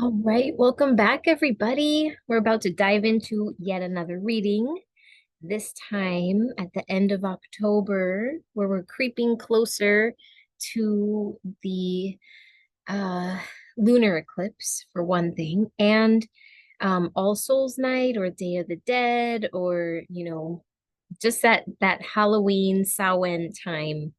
All right, welcome back, everybody. We're about to dive into yet another reading, this time at the end of October, where we're creeping closer to the uh, lunar eclipse, for one thing, and All Souls Night or Day of the Dead, or just that Halloween Samhain time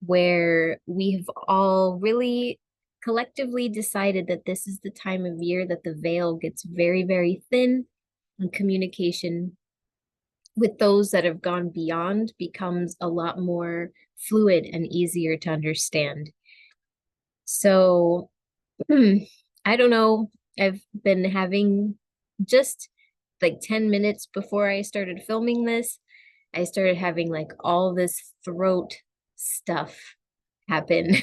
where we've all really collectively decided that this is the time of year that the veil gets very, very thin and communication with those that have gone beyond becomes a lot more fluid and easier to understand. So, I don't know. I've been having just like 10 minutes before I started filming this, I started having like all this throat stuff happen.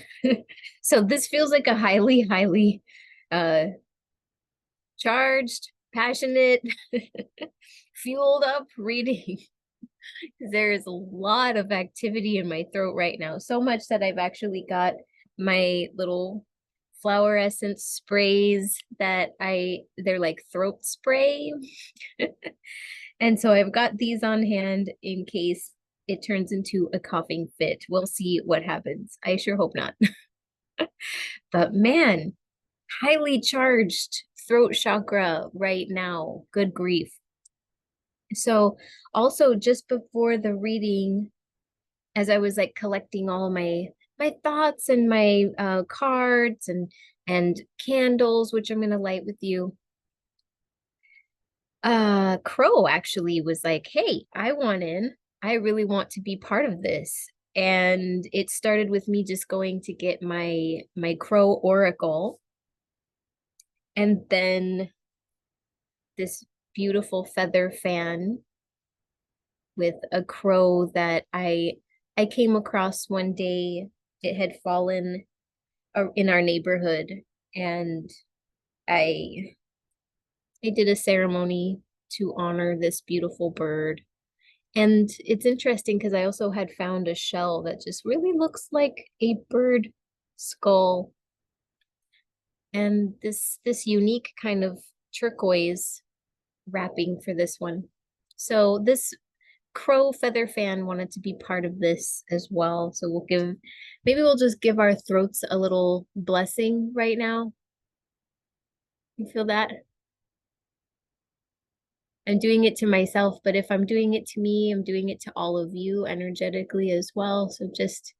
So this feels like a highly, highly uh charged, passionate, fueled up reading. There is a lot of activity in my throat right now. So much that I've actually got my little flower essence sprays they're like throat spray. And so I've got these on hand in case it turns into a coughing fit. We'll see what happens. I sure hope not. But man, highly charged throat chakra right now. Good grief. So also just before the reading, as I was like collecting all my thoughts and my cards and candles, which I'm gonna light with you, Crow actually was like, "Hey, I want in. I really want to be part of this." And it started with me just going to get my Crow Oracle, and then this beautiful feather fan with a crow that I came across one day. It had fallen in our neighborhood, and I I did a ceremony to honor this beautiful bird. And it's interesting because I also had found a shell that just really looks like a bird skull, and this unique kind of turquoise wrapping for this one. So this crow feather fan wanted to be part of this as well. So maybe we'll just give our throats a little blessing right now. You feel that? I'm doing it to myself, but if I'm doing it to me, I'm doing it to all of you energetically as well. So just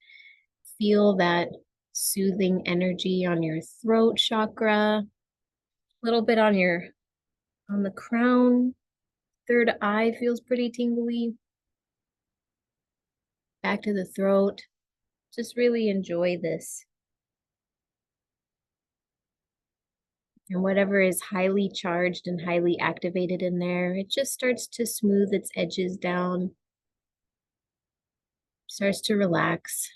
feel that soothing energy on your throat chakra, a little bit on the crown. Third eye feels pretty tingly. Back to the throat. Just really enjoy this. And whatever is highly charged and highly activated in there, it just starts to smooth its edges down, starts to relax.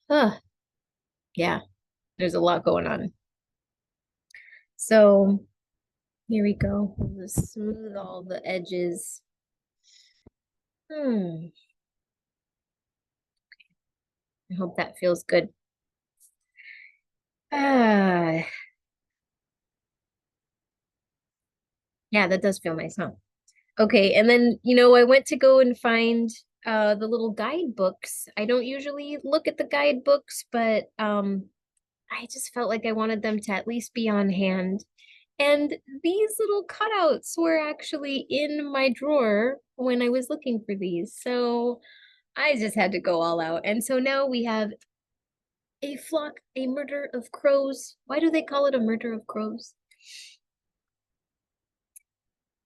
Ah, yeah, there's a lot going on. So here we go. We'll just smooth all the edges. I hope that feels good. Ah, yeah, that does feel nice, huh? Okay, and then, I went to go and find the little guidebooks. I don't usually look at the guidebooks, but I just felt like I wanted them to at least be on hand. And these little cutouts were actually in my drawer when I was looking for these. So I just had to go all out. And so now we have a flock, a murder of crows. Why do they call it a murder of crows?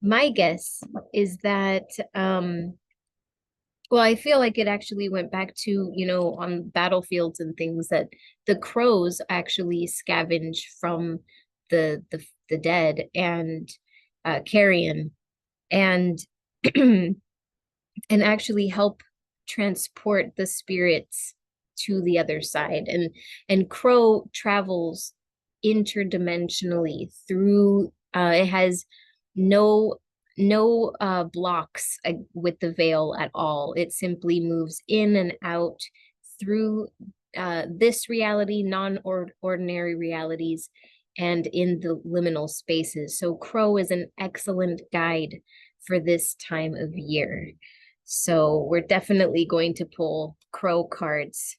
My guess is that well, I feel like it actually went back to, on battlefields and things that the crows actually scavenge from the dead and carrion and and actually help transport the spirits to the other side. And crow travels interdimensionally through it has no blocks with the veil at all. It simply moves in and out through this reality, non-ordinary realities, and in the liminal spaces. So Crow is an excellent guide for this time of year. So we're definitely going to pull Crow cards.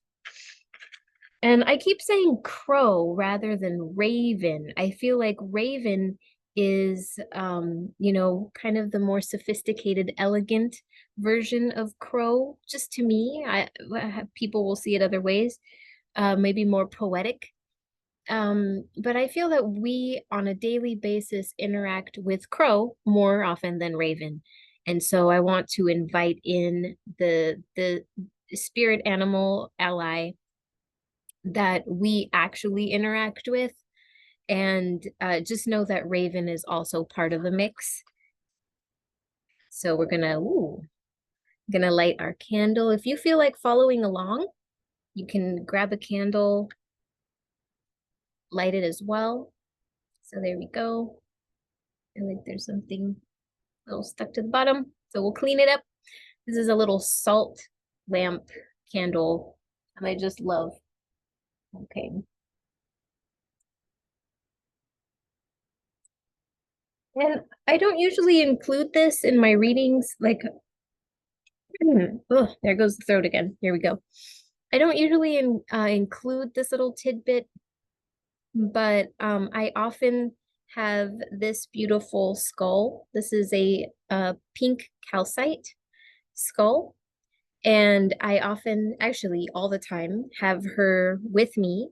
And I keep saying crow rather than raven. I feel like raven is, kind of the more sophisticated, elegant version of crow, just to me. People will see it other ways, maybe more poetic. But I feel that we on a daily basis interact with crow more often than raven. And so I want to invite in the spirit animal ally that we actually interact with. And just know that Raven is also part of the mix. So we're gonna light our candle. If you feel like following along, you can grab a candle, light it as well. So there we go. I think there's something a little stuck to the bottom. So we'll clean it up. This is a little salt lamp candle, and I just love. Okay. And I don't usually include this in my readings. Like, oh, there goes the throat again. Here we go. I don't usually include this little tidbit, but I often have this beautiful skull. This is a pink calcite skull. And I often, actually, all the time, have her with me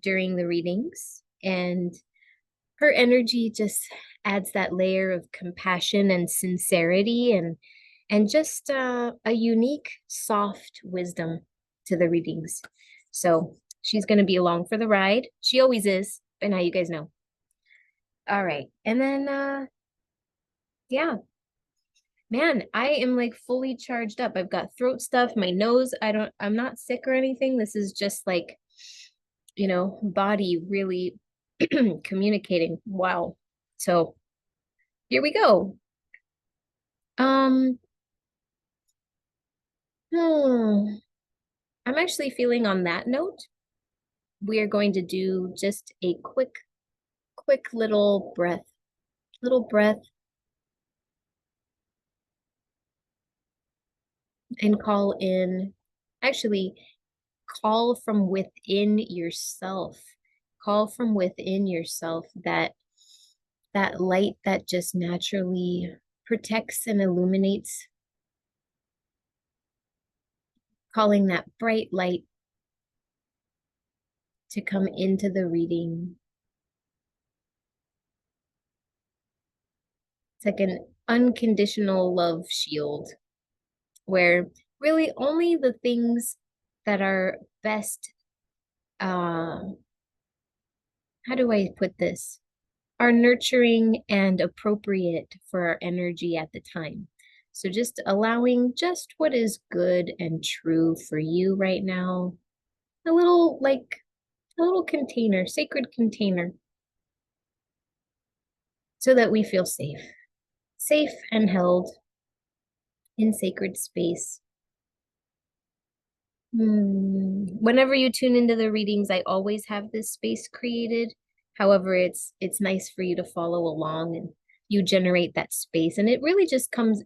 during the readings. And her energy just adds that layer of compassion and sincerity and just a unique soft wisdom to the readings. So she's going to be along for the ride. She always is, but now you guys know. All right. And then yeah, man, I am like fully charged up. I've got throat stuff, my nose, I'm not sick or anything. This is just like, body really communicating. Wow. So here we go. Um, hmm, I'm actually feeling on that note, we are going to do just a quick little breath, and actually call from within yourself. Call from within yourself that light that just naturally protects and illuminates, calling that bright light to come into the reading. It's like an unconditional love shield where really only the things that are best, uh, how do I put this? Are nurturing and appropriate for our energy at the time. So just allowing just what is good and true for you right now. A little container, sacred container, so that we feel safe and held in sacred space. Whenever you tune into the readings, I always have this space created. However, it's nice for you to follow along and you generate that space. And it really just comes,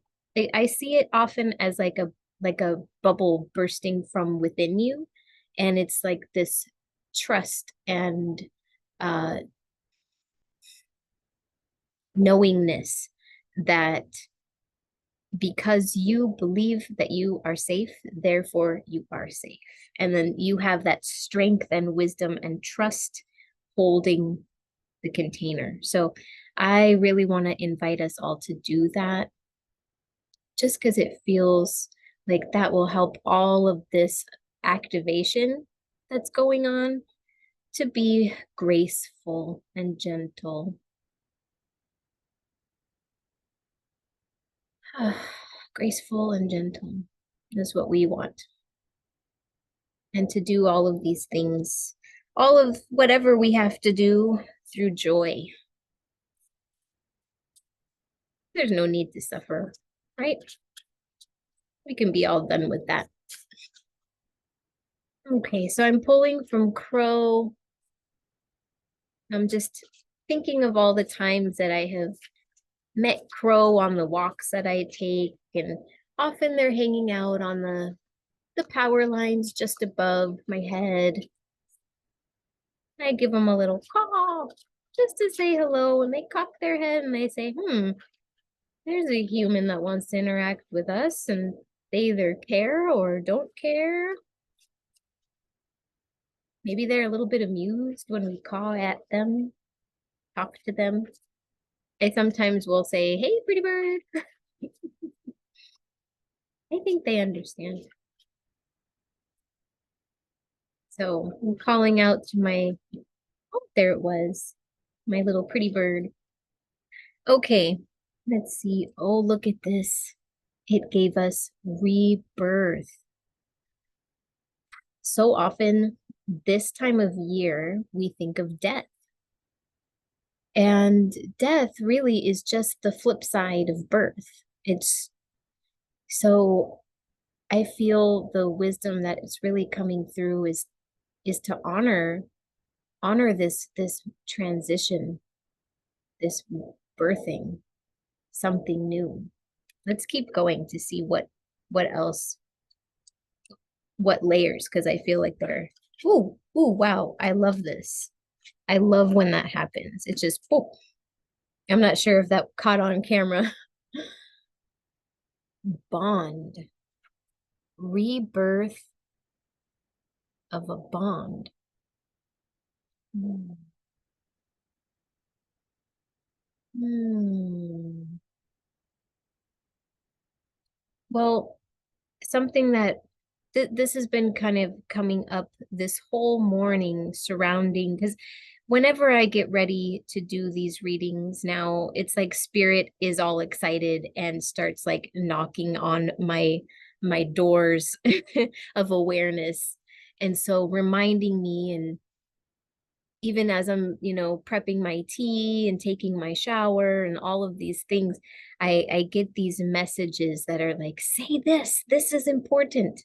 I see it often as like a bubble bursting from within you. And it's like this trust and uh knowingness that because you believe that you are safe, therefore you are safe. And then you have that strength and wisdom and trust holding the container. So I really want to invite us all to do that just because it feels like that will help all of this activation that's going on to be graceful and gentle. Graceful and gentle is what we want. And to do all of these things, all of whatever we have to do through joy. There's no need to suffer, right? We can be all done with that. Okay, so I'm pulling from Crow. I'm just thinking of all the times that I have met Crow on the walks that I take, and often they're hanging out on the power lines just above my head. I give them a little call just to say hello, and they cock their head and they say, there's a human that wants to interact with us, and they either care or don't care. Maybe they're a little bit amused when we call at them, talk to them. I sometimes will say, hey, pretty bird. I think they understand. So I'm calling out to oh, there it was, my little pretty bird. Okay, let's see. Oh, look at this. It gave us rebirth. So often, this time of year, we think of death. And death really is just the flip side of birth. It's so I feel the wisdom that is really coming through is to honor this transition, this birthing, something new. Let's keep going to see what else, what layers, because I feel like they're, wow, I love this. I love when that happens. It's just, oh, I'm not sure if that caught on camera. Bond, rebirth of a bond. Hmm. Hmm. Well, something that this has been kind of coming up this whole morning surrounding, because whenever I get ready to do these readings now, it's like spirit is all excited and starts like knocking on my doors of awareness. And so reminding me, and even as I'm, prepping my tea and taking my shower and all of these things, I get these messages that are like, say this is important.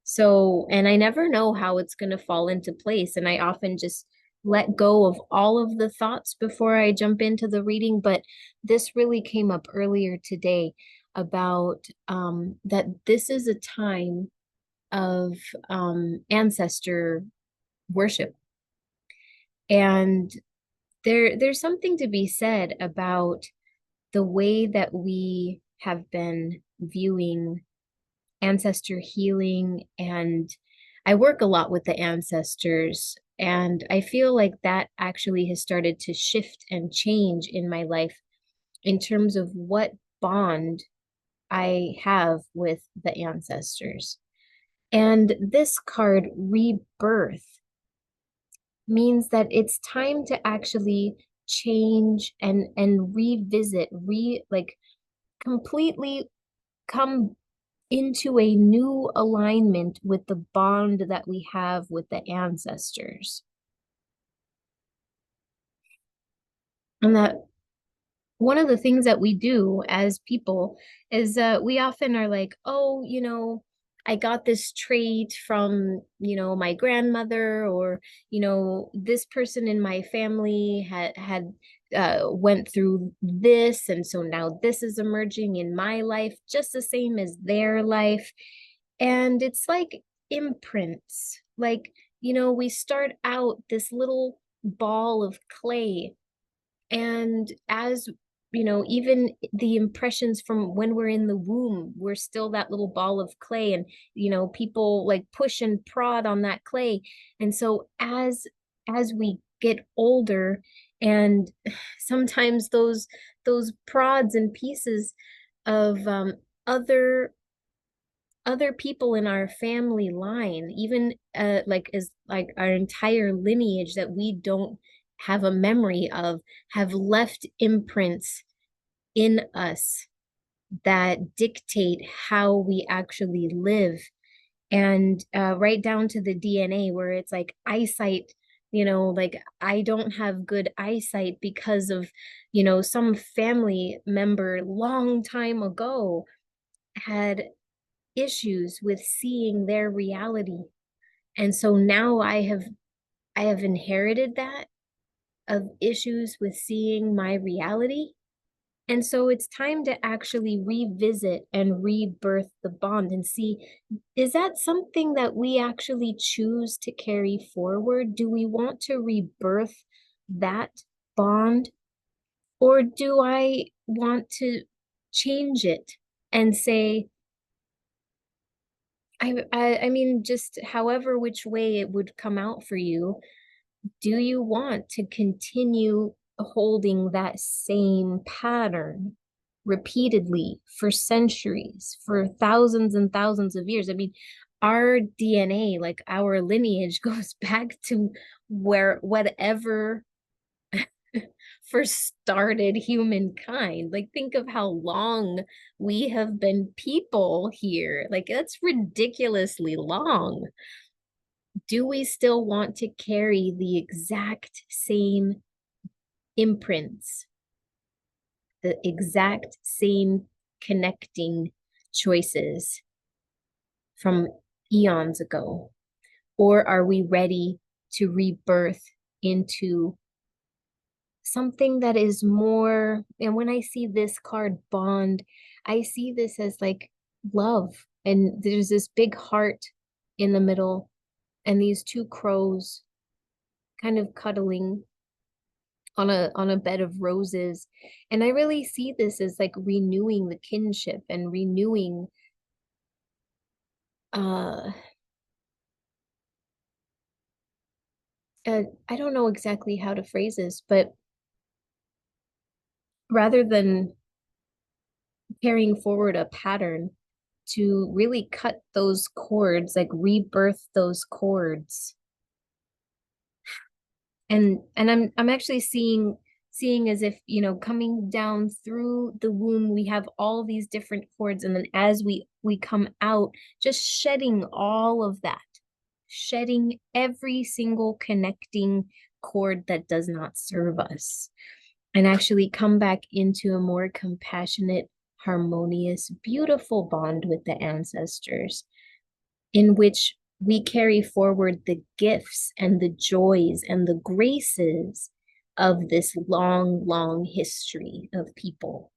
So, and I never know how it's going to fall into place. And I often just let go of all of the thoughts before I jump into the reading. But this really came up earlier today about that this is a time of ancestor worship. And there's something to be said about the way that we have been viewing ancestor healing. And I work a lot with the ancestors, and I feel like that actually has started to shift and change in my life in terms of what bond I have with the ancestors. And this card, rebirth, means that it's time to actually change and revisit, like completely come into a new alignment with the bond that we have with the ancestors. And that one of the things that we do as people is we often are like, oh, I got this trait from, my grandmother, or, this person in my family had went through this, and so now this is emerging in my life, just the same as their life. And it's like imprints. Like, we start out this little ball of clay, and as even the impressions from when we're in the womb, we're still that little ball of clay, and people like push and prod on that clay. And so as we get older, and sometimes those prods and pieces of other people in our family line, even like is like our entire lineage that we don't have a memory of, have left imprints in us that dictate how we actually live. And right down to the DNA, where it's like eyesight, like I don't have good eyesight because of, some family member long time ago had issues with seeing their reality. And so now I have inherited that of issues with seeing my reality. And so it's time to actually revisit and rebirth the bond and see, is that something that we actually choose to carry forward? Do we want to rebirth that bond? Or do I want to change it and say, I mean, just however which way it would come out for you, do you want to continue holding that same pattern repeatedly for centuries, for thousands and thousands of years? I mean, our DNA, like our lineage, goes back to where whatever first started humankind. Like, think of how long we have been people here. Like, that's ridiculously long. Do we still want to carry the exact same imprints, the exact same connecting choices from eons ago? Or are we ready to rebirth into something that is more? And when I see this card, bond, I see this as like love. And there's this big heart in the middle, and these two crows kind of cuddling on a bed of roses. And I really see this as like renewing the kinship and renewing uh I don't know exactly how to phrase this, but rather than carrying forward a pattern, to really cut those cords, like rebirth those cords. And I'm actually seeing as if, coming down through the womb, we have all these different cords, and then as we come out, just shedding all of that, shedding every single connecting cord that does not serve us, and actually come back into a more compassionate, harmonious, beautiful bond with the ancestors, in which we carry forward the gifts and the joys and the graces of this long, long history of people.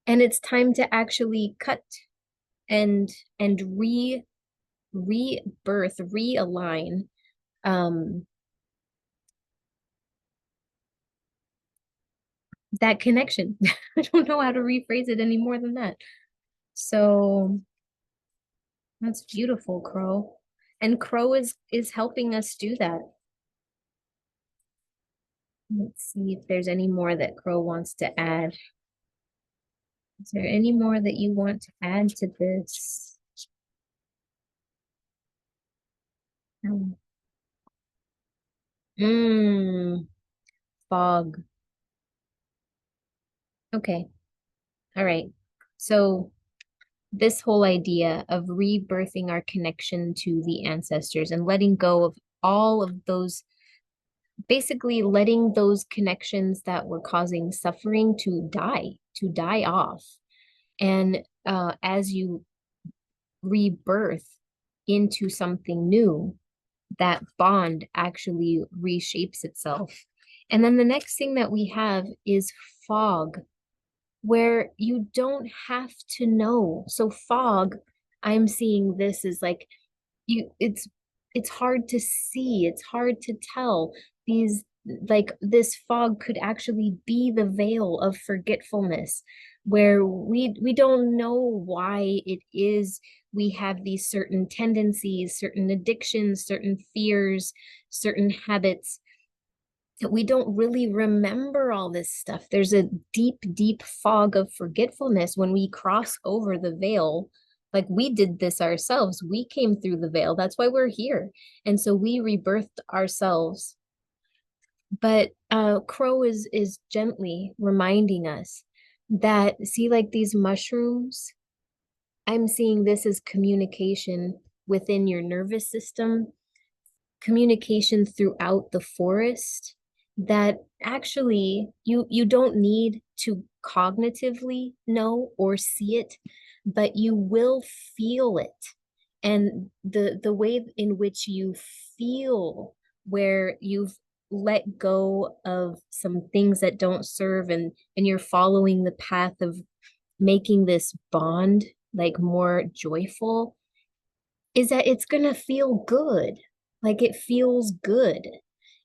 And it's time to actually cut and rebirth, realign um that connection. I don't know how to rephrase it any more than that. So that's beautiful, Crow. And Crow is helping us do that. Let's see if there's any more that Crow wants to add. Is there any more that you want to add to this? Um, Mm, fog. Okay. All right. So this whole idea of rebirthing our connection to the ancestors and letting go of all of those, basically letting those connections that were causing suffering to die off. And as you rebirth into something new, that bond actually reshapes itself. And then the next thing that we have is fog, where you don't have to know. So fog, I'm seeing this as like, you it's hard to see, it's hard to tell. These, like, this fog could actually be the veil of forgetfulness, where we don't know why it is we have these certain tendencies, certain addictions, certain fears, certain habits, that we don't really remember all this stuff. There's a deep, deep fog of forgetfulness when we cross over the veil. Like, we did this ourselves. We came through the veil. That's why we're here. And so we rebirthed ourselves. But Crow is gently reminding us that, see, like these mushrooms, I'm seeing this as communication within your nervous system, communication throughout the forest, that actually you don't need to cognitively know or see it, but you will feel it and the way in which you feel, where you've let go of some things that don't serve, and you're following the path of making this bond like more joyful, is that it's gonna feel good. Like it feels good.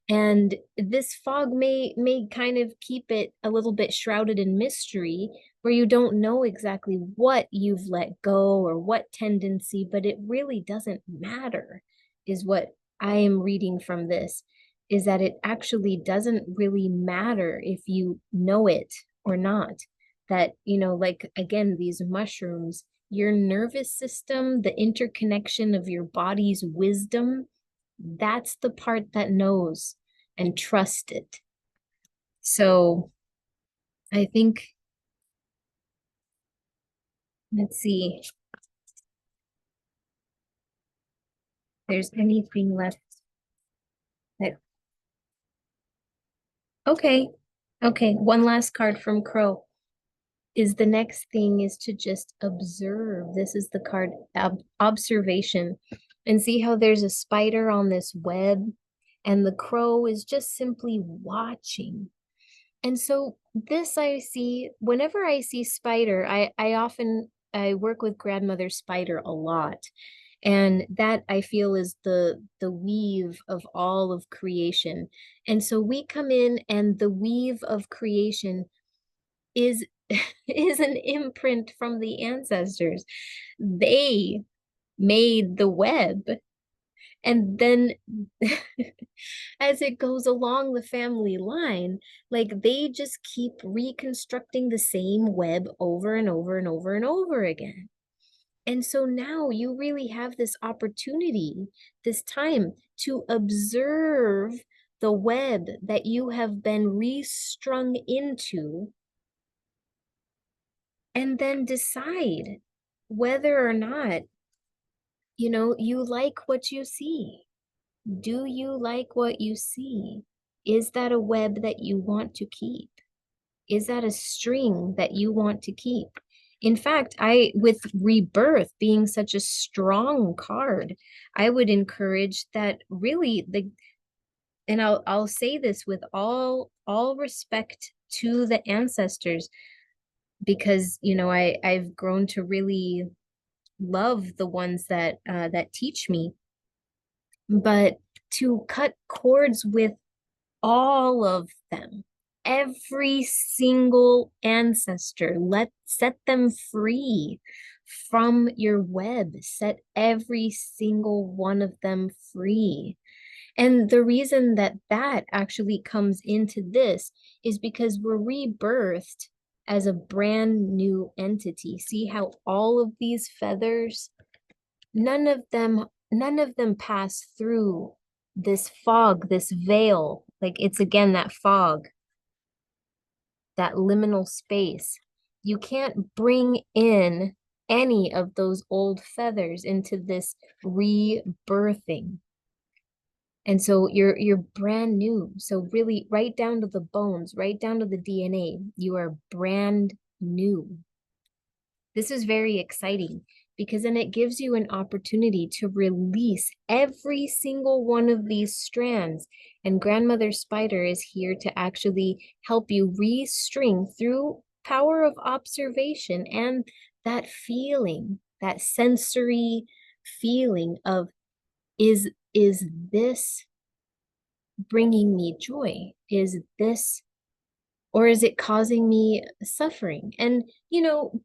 And this fog may kind of keep it a little bit shrouded in mystery, where you don't know exactly what you've let go or what tendency, but it really doesn't matter, is what I am reading from this, is that it actually doesn't really matter if you know it or not. That, like again, these mushrooms, your nervous system, the interconnection of your body's wisdom, that's the part that knows and trusts it. So I think, let's see, if there's anything left that, okay, okay, one last card from Crow. Is the next thing is to just observe. This is the card observation, and see how there's a spider on this web, and the crow is just simply watching. And so this I see whenever I see spider, I work with grandmother spider a lot. And that I feel is the weave of all of creation. And so we come in, and the weave of creation is is an imprint from the ancestors. They made the web, and then as it goes along the family line, like they just keep reconstructing the same web over and over and over and over again. And so now you really have this opportunity, this time to observe the web that you have been restrung into, and then decide whether or not, you like what you see. Do you like what you see? Is that a web that you want to keep? Is that a string that you want to keep? In fact, with rebirth being such a strong card, I would encourage that really and I'll say this with all respect to the ancestors, because I've grown to really love the ones that teach me, but to cut cords with all of them, every single ancestor, set them free from your web, set every single one of them free. And the reason that actually comes into this is because we're rebirthed as a brand new entity. See how all of these feathers, none of them pass through this fog, this veil. Like it's again that fog, that liminal space. You can't bring in any of those old feathers into this rebirthing. And so you're brand new. So really right down to the bones, right down to the DNA, you are brand new. This is very exciting, because then it gives you an opportunity to release every single one of these strands. And Grandmother Spider is here to actually help you restring through power of observation and that feeling, that sensory feeling of, is this bringing me joy? Is this, or is it causing me suffering? And,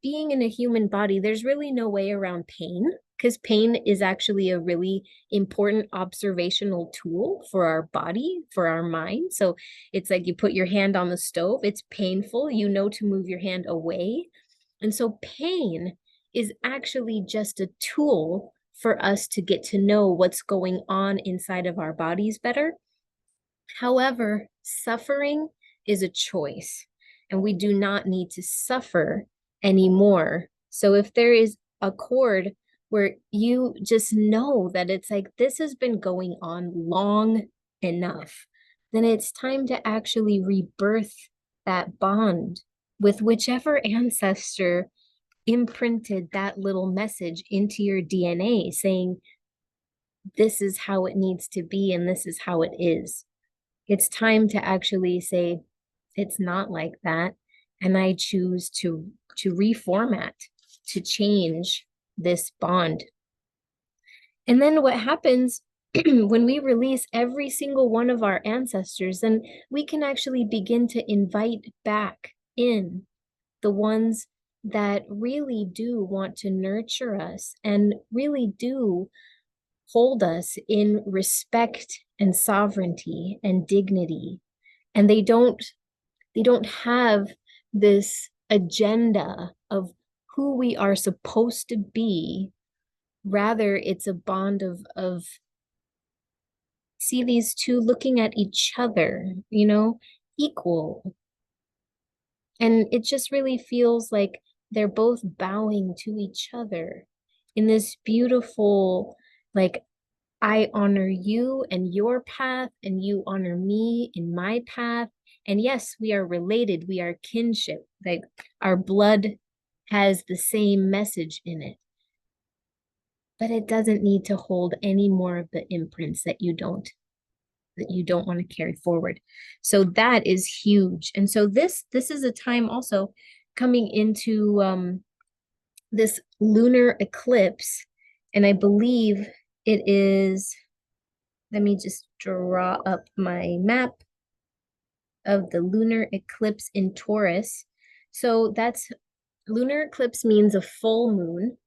being in a human body, there's really no way around pain, because pain is actually a really important observational tool for our body, for our mind. So it's like you put your hand on the stove, it's painful, to move your hand away. And so pain is actually just a tool for us to get to know what's going on inside of our bodies better. However, suffering is a choice, and we do not need to suffer anymore. So if there is a chord where you just know that it's like this has been going on long enough, then it's time to actually rebirth that bond with whichever ancestor imprinted that little message into your DNA saying, this is how it needs to be and this is how it is. It's time to actually say, it's not like that. And I choose to reformat, to change this bond. And then what happens when we release every single one of our ancestors, then we can actually begin to invite back in the ones that really do want to nurture us and really do hold us in respect and sovereignty and dignity. And they don't have this agenda of who we are supposed to be. Rather, it's a bond of see these two looking at each other, equal. And it just really feels like they're both bowing to each other in this beautiful, like, I honor you and your path, and you honor me in my path. And yes, we are related, we are kinship, like our blood has the same message in it. But it doesn't need to hold any more of the imprints that you don't want to carry forward. So that is huge. And so this is a time also coming into this lunar eclipse, and I believe it is, let me just draw up my map of the lunar eclipse in Taurus. So that's lunar eclipse means a full moon,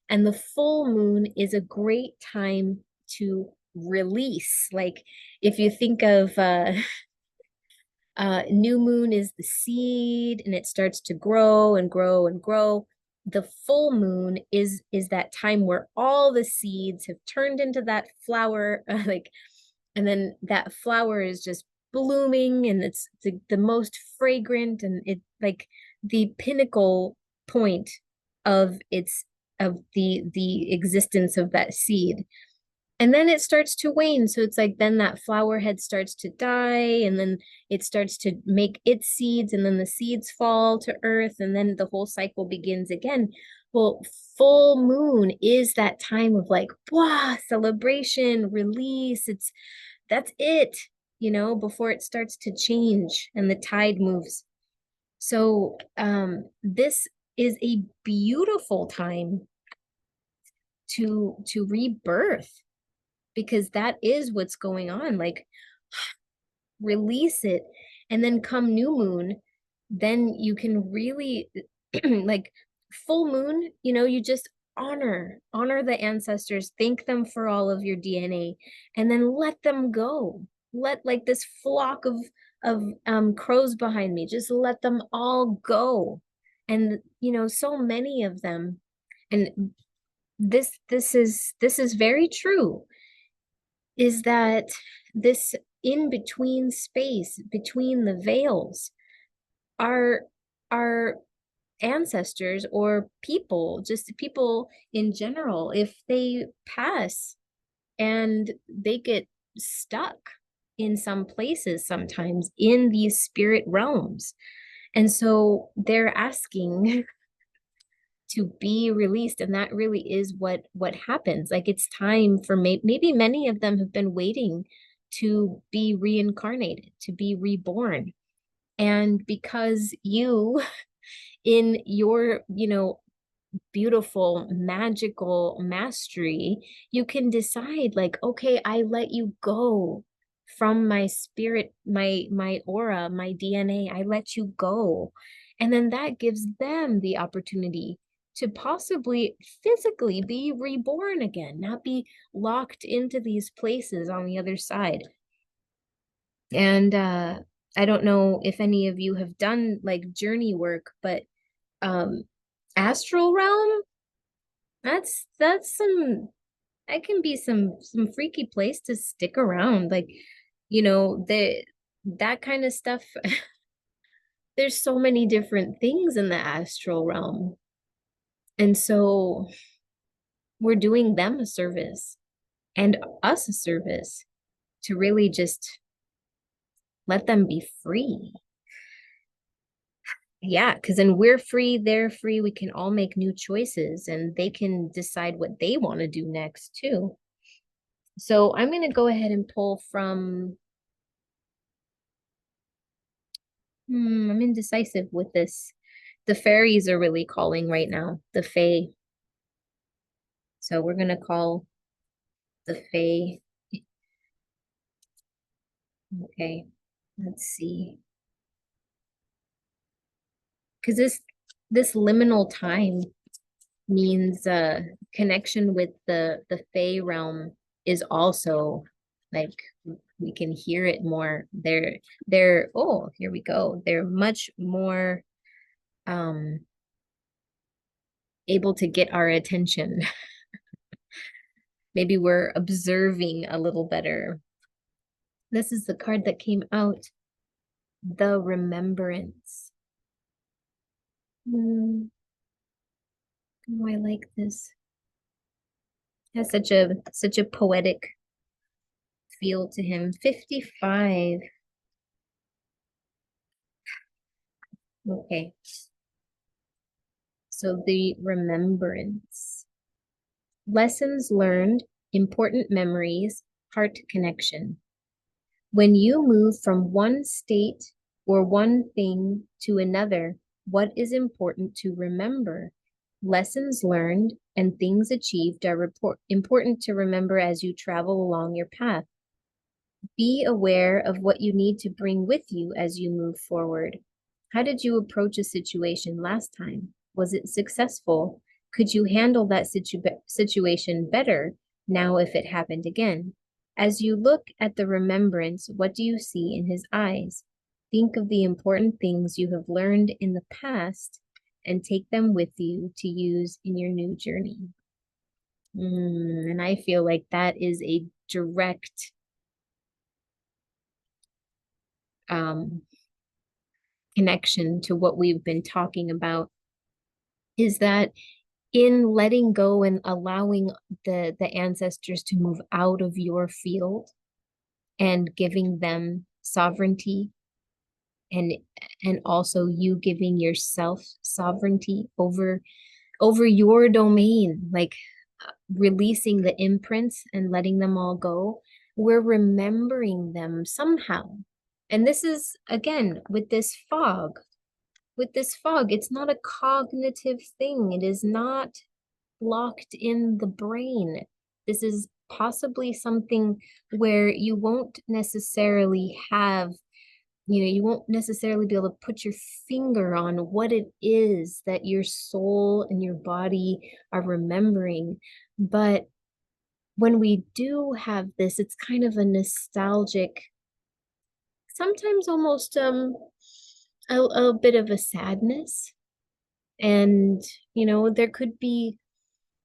and the full moon is a great time to release. Like if you think of new moon is the seed and it starts to grow and grow and grow. The full moon is that time where all the seeds have turned into that flower, like, and then that flower is just blooming and it's the most fragrant, and it like the pinnacle point of its of the existence of that seed. And then it starts to wane. So it's like then that flower head starts to die, and then it starts to make its seeds, and then the seeds fall to earth, and then the whole cycle begins again. Well, full moon is that time of like, wow, celebration, release. That's it, before it starts to change and the tide moves. So this is a beautiful time to rebirth, because that is what's going on. Like, release it, and then come new moon, then you can really like full moon, you just honor the ancestors, thank them for all of your DNA, and then let them go. Let like this flock of crows behind me, just let them all go. And so many of them, and this is very true, is that this in between space between the veils are our ancestors, or people, just people in general, if they pass and they get stuck in some places sometimes in these spirit realms. And so they're asking to be released, and that really is what happens. Like it's time for maybe many of them have been waiting to be reincarnated, to be reborn. And because you in your beautiful magical mastery, you can decide like, okay, I let you go from my spirit, my aura, my DNA, I let you go. And then that gives them the opportunity to possibly physically be reborn again, not be locked into these places on the other side. And I don't know if any of you have done like journey work, but um astral realm, that's some, that can be some freaky place to stick around. Like, that kind of stuff. There's so many different things in the astral realm. And so we're doing them a service and us a service to really just let them be free. Yeah, because then we're free, they're free, we can all make new choices and they can decide what they want to do next too. So I'm going to go ahead and pull from, I'm indecisive with this. The fairies are really calling right now, the fae. So we're going to call the fae. Okay, let's see. Because this liminal time means connection with the Fae realm is also like we can hear it more. They're oh, here we go. They're much more um able to get our attention. Maybe we're observing a little better. This is the card that came out, the Remembrance. Oh, I like this. It has such a poetic feel to him. 55. Okay. So the Remembrance. Lessons learned, important memories, heart connection. When you move from one state or one thing to another, what is important to remember? Lessons learned and things achieved are important to remember as you travel along your path. Be aware of what you need to bring with you as you move forward. How did you approach a situation last time? Was it successful? Could you handle that situation better now if it happened again? As you look at the remembrance, what do you see in his eyes? Think of the important things you have learned in the past and take them with you to use in your new journey. And I feel like that is a direct um, connection to what we've been talking about, is that in letting go and allowing the ancestors to move out of your field and giving them sovereignty, and also you giving yourself sovereignty over your domain, like releasing the imprints and letting them all go, we're remembering them somehow. And this is again with this fog, it's not a cognitive thing. It is not locked in the brain. This is possibly something where you won't necessarily have, you won't necessarily be able to put your finger on what it is that your soul and your body are remembering. But when we do have this, it's kind of a nostalgic, sometimes almost a bit of a sadness. And there could be,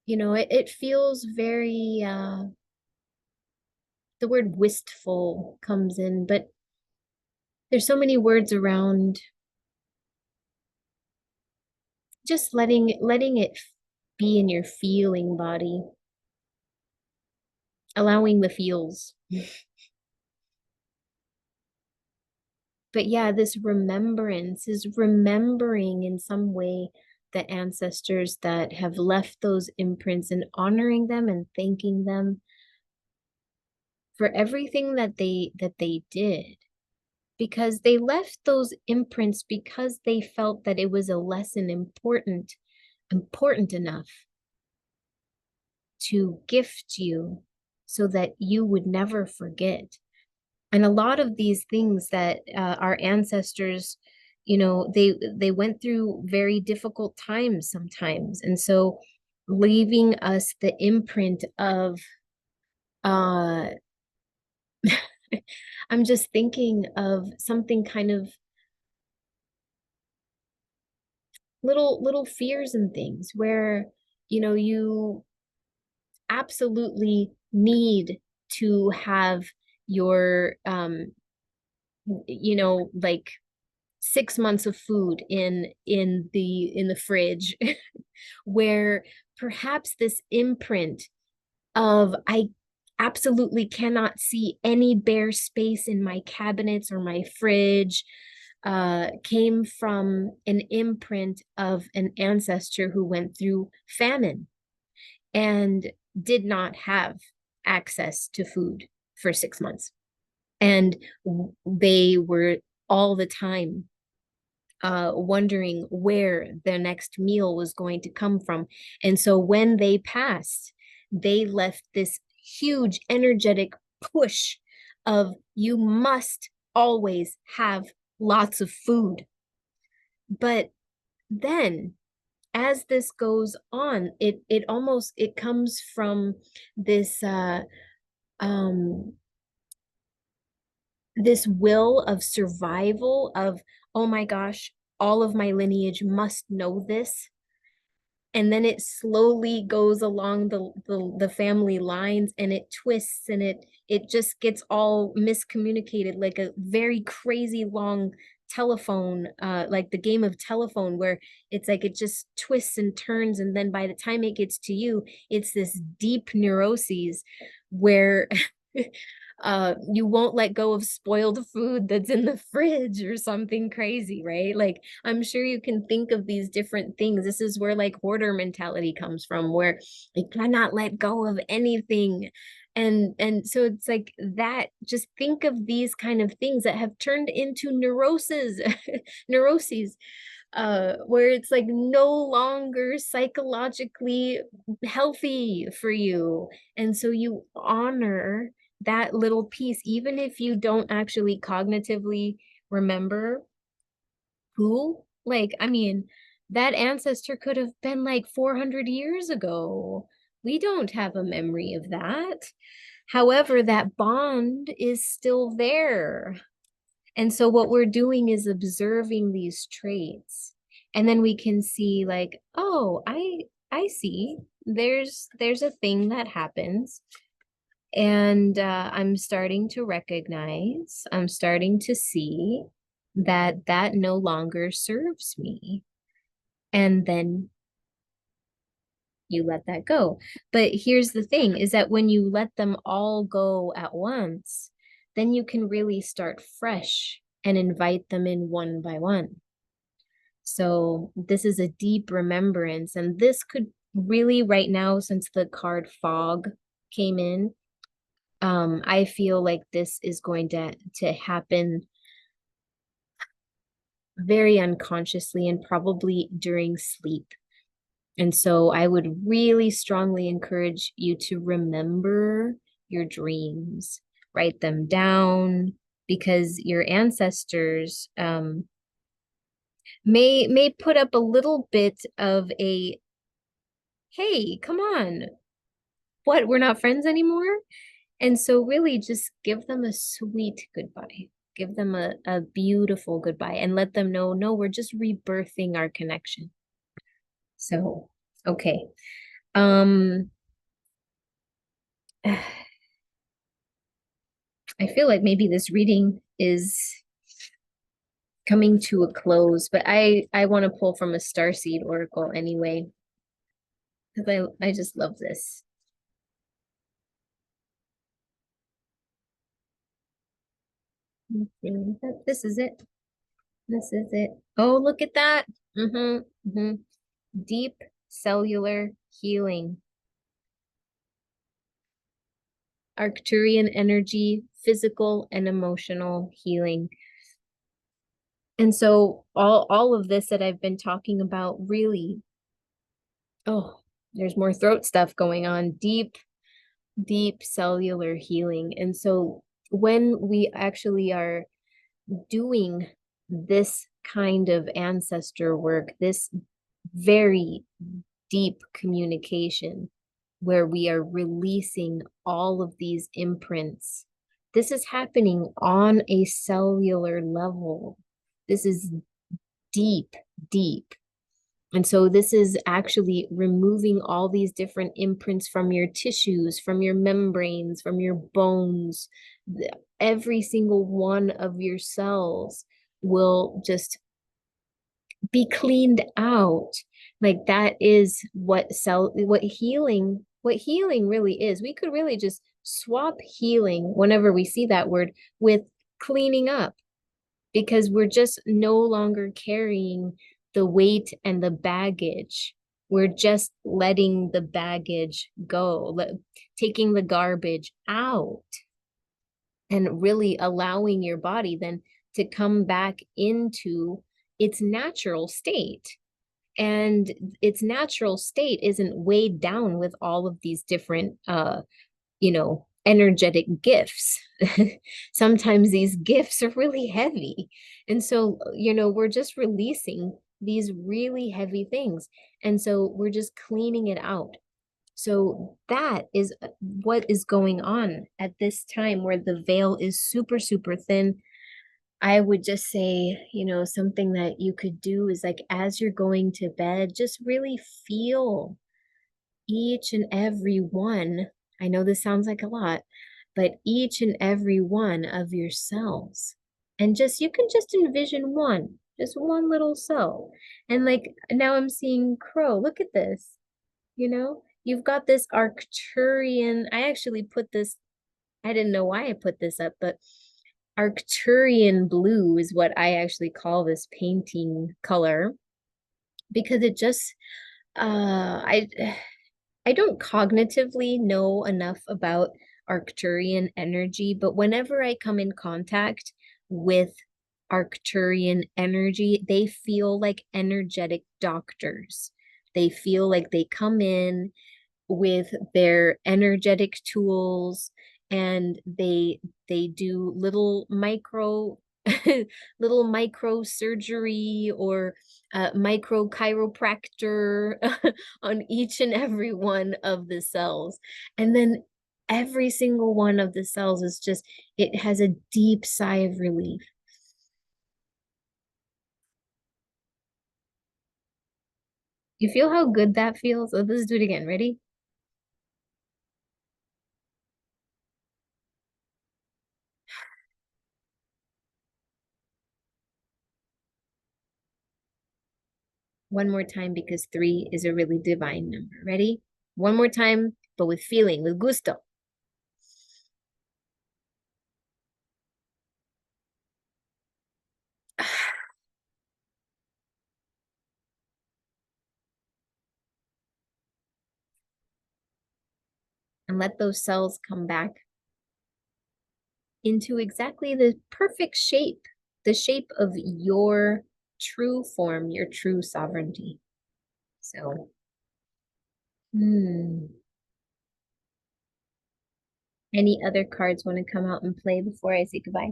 it feels very the word wistful comes in, but there's so many words around just letting it be in your feeling body, allowing the feels. But yeah, this remembrance is remembering in some way the ancestors that have left those imprints and honoring them and thanking them for everything that they did, because they left those imprints because they felt that it was a lesson important enough to gift you so that you would never forget. And a lot of these things that our ancestors, they went through very difficult times sometimes, and so leaving us the imprint of uh I'm just thinking of something kind of little fears and things where you absolutely need to have your like 6 months of food in the fridge where perhaps this imprint of I absolutely cannot see any bare space in my cabinets or my fridge. came from an imprint of an ancestor who went through famine and did not have access to food for 6 months. And they were all the time wondering where their next meal was going to come from. And so when they passed, they left this huge energetic push of you must always have lots of food. But then as this goes on, it almost it comes from this um this will of survival of, oh my gosh, all of my lineage must know this. And then it slowly goes along the family lines, and it twists, and it just gets all miscommunicated, like a very crazy long telephone, like the game of telephone, where it's like it just twists and turns, and then by the time it gets to you, it's this deep neuroses where you won't let go of spoiled food that's in the fridge or something crazy, right? Like I'm sure you can think of these different things. This is where like hoarder mentality comes from, where you cannot let go of anything. And so it's like that, just think of these kind of things that have turned into neuroses, where it's like no longer psychologically healthy for you. And so you honor that little piece, even if you don't actually cognitively remember who, like, I mean, that ancestor could have been like 400 years ago. We don't have a memory of that. However, that bond is still there. And so what we're doing is observing these traits. And then we can see like, oh, I see. There's a thing that happens, and I'm starting to recognize, I'm starting to see that that no longer serves me. And then you let that go. But here's the thing is that when you let them all go at once, then you can really start fresh and invite them in one by one. So this is a deep remembrance. And this could really, right now, since the card fog came in, I feel like this is going to happen very unconsciously and probably during sleep. And so I would really strongly encourage you to remember your dreams, write them down, because your ancestors may put up a little bit of a, hey, come on, what, we're not friends anymore? And so really just give them a sweet goodbye. Give them a beautiful goodbye and let them know, no, we're just rebirthing our connection. So, okay. Um, I feel like maybe this reading is coming to a close, but I want to pull from a Starseed Oracle anyway, because I just love this. This is it. This is it. Oh, look at that. Deep cellular healing. Arcturian energy, physical and emotional healing. And so all of this that I've been talking about really, oh, there's more throat stuff going on. Deep cellular healing. And so when we actually are doing this kind of ancestor work, this very deep communication where we are releasing all of these imprints, this is happening on a cellular level. This is deep, deep. And so this is actually removing all these different imprints from your tissues, from your membranes, from your bones. Every single one of your cells will just be cleaned out. Like that is what healing really is. We could really just swap healing whenever we see that word with cleaning up. because we're just no longer carrying the weight and the baggage. We're just letting the baggage go, taking the garbage out and really allowing your body then to come back into its natural state. And its natural state isn't weighed down with all of these different energetic gifts. Sometimes these gifts are really heavy. And so, we're just releasing these really heavy things. And so we're just cleaning it out. So that is what is going on at this time where the veil is super, super thin. I would just say, something that you could do is like as you're going to bed, just really feel each and every one. I know this sounds like a lot, but each and every one of your cells. And just, you can just envision one, just one little cell. And like now I'm seeing Crow. Look at this. You've got this Arcturian. I actually put this, I didn't know why I put this up, but Arcturian blue is what I actually call this painting color because it just, I don't cognitively know enough about Arcturian energy, but whenever I come in contact with Arcturian energy, they feel like energetic doctors. They feel like they come in with their energetic tools and they do little micro surgery or micro chiropractor on each and every one of the cells. And then every single one of the cells is just, it has a deep sigh of relief. You feel how good that feels? Let's do it again. Ready? One more time because three is a really divine number. Ready? One more time, but with feeling, with gusto. And let those cells come back into exactly the perfect shape, the shape of your true form, your true sovereignty. So, any other cards want to come out and play before I say goodbye?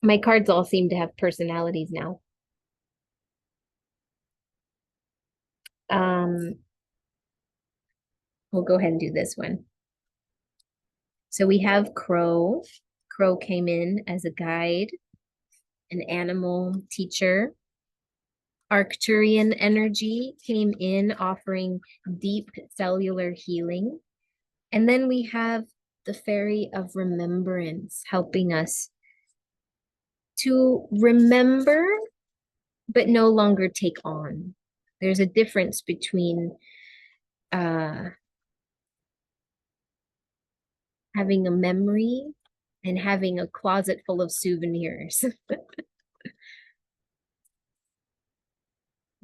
My cards all seem to have personalities now. Um, we'll go ahead and do this one. So we have Crow. Crow came in as a guide, an animal teacher. Arcturian energy came in offering deep cellular healing. And then we have the Fairy of Remembrance helping us to remember, but no longer take on. There's a difference between uh, having a memory and having a closet full of souvenirs.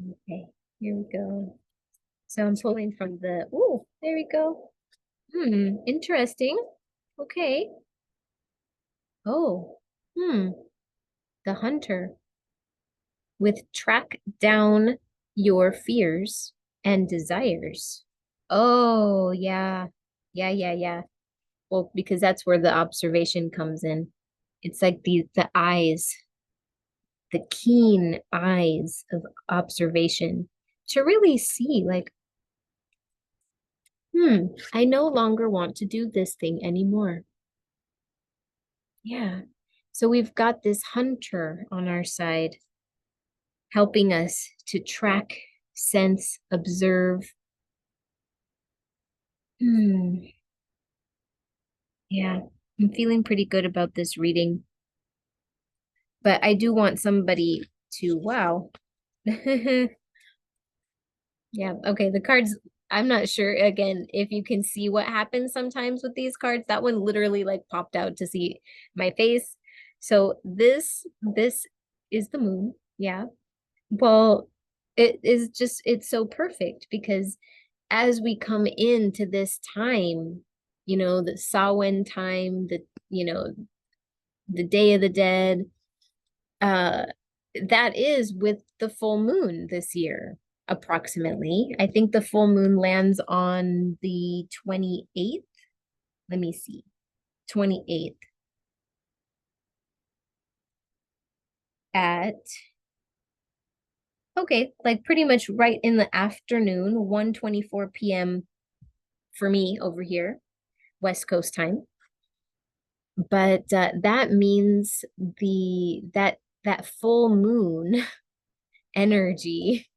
Okay, here we go. So I'm pulling from oh, there we go. Interesting. Okay. Oh, hmm, the hunter with track down your fears and desires. Oh, yeah. Yeah, yeah, yeah. Well, because that's where the observation comes in. It's like the eyes, the keen eyes of observation to really see like, I no longer want to do this thing anymore. Yeah. So we've got this hunter on our side helping us to track, sense, observe. Hmm. Yeah, I'm feeling pretty good about this reading, but I do want somebody to, wow. Yeah, okay, the cards, I'm not sure again if you can see what happens sometimes with these cards. That one literally like popped out to see my face. So this is the moon. Yeah. Well, it is just it's so perfect because as we come into this time, the Samhain time, the Day of the Dead, uh, that is with the full moon this year, approximately. I think the full moon lands on the 28th. Let me see. 28th at, okay, like pretty much right in the afternoon, 1:24 p.m. for me over here, West Coast time. But that means that full moon energy,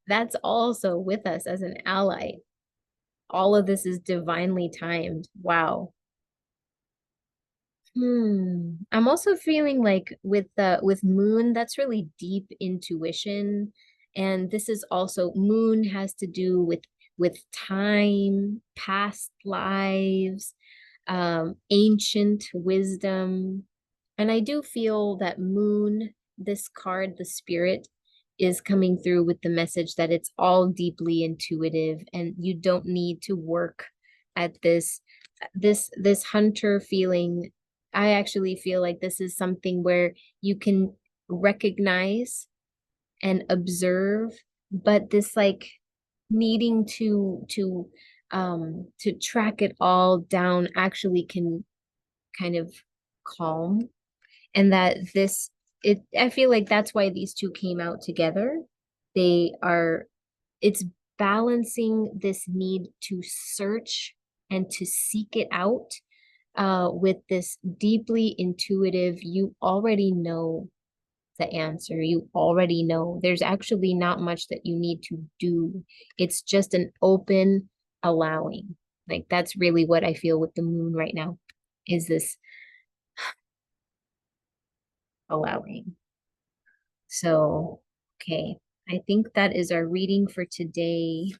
that's also with us as an ally. All of this is divinely timed. Wow. I'm also feeling like with moon, that's really deep intuition. And this is also moon has to do with time, past lives, ancient wisdom. And I do feel that moon, this card, the spirit, is coming through with the message that it's all deeply intuitive and you don't need to work at this hunter feeling. I actually feel like this is something where you can recognize and observe, but this like needing to track it all down actually can kind of calm. And that this it I feel like that's why these two came out together. They are it's balancing this need to search and to seek it out, with this deeply intuitive, you already know the answer. You already know. There's actually not much that you need to do. It's just an open allowing. Like that's really what I feel with the moon right now, is this allowing. So, okay. I think that is our reading for today.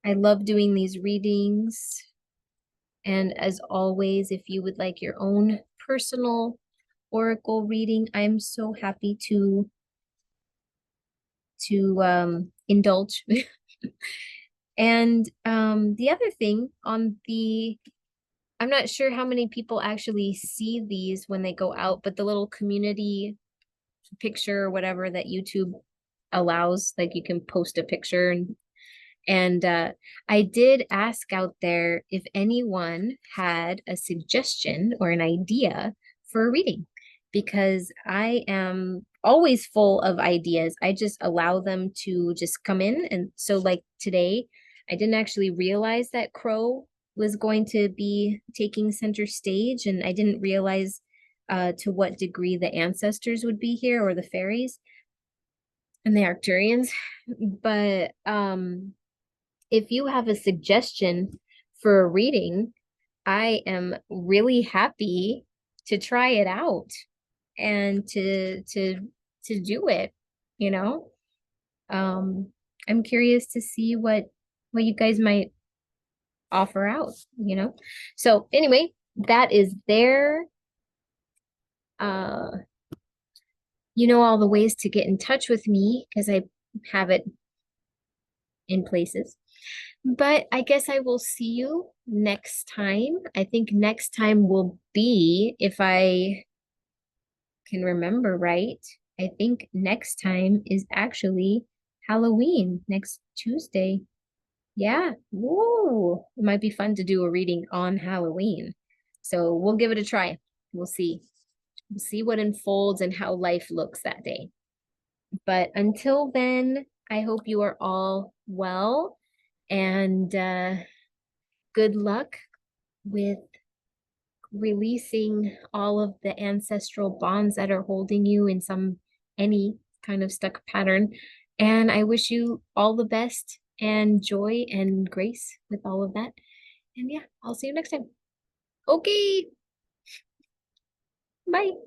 I love doing these readings. And as always, if you would like your own personal oracle reading, I'm so happy to indulge. And the other thing on the I'm not sure how many people actually see these when they go out, but the little community picture or whatever that YouTube allows, like you can post a picture and I did ask out there if anyone had a suggestion or an idea for a reading, because I am always full of ideas. I just allow them to just come in. And so, like today, I didn't actually realize that Crow was going to be taking center stage, and I didn't realize to what degree the ancestors would be here, or the fairies and the Arcturians. But if you have a suggestion for a reading, I am really happy to try it out and to do it, you know? Um, I'm curious to see what you guys might offer out, you know? So anyway, that is there. Uh, all the ways to get in touch with me because I have it in places. But I guess I will see you next time. I think next time will be, if I can remember right, I think next time is actually Halloween, next Tuesday. Yeah. Woo. It might be fun to do a reading on Halloween. So we'll give it a try. We'll see. We'll see what unfolds and how life looks that day. But until then, I hope you are all well and good luck with releasing all of the ancestral bonds that are holding you in any kind of stuck pattern. And I wish you all the best and joy and grace with all of that. And yeah, I'll see you next time. Okay, bye.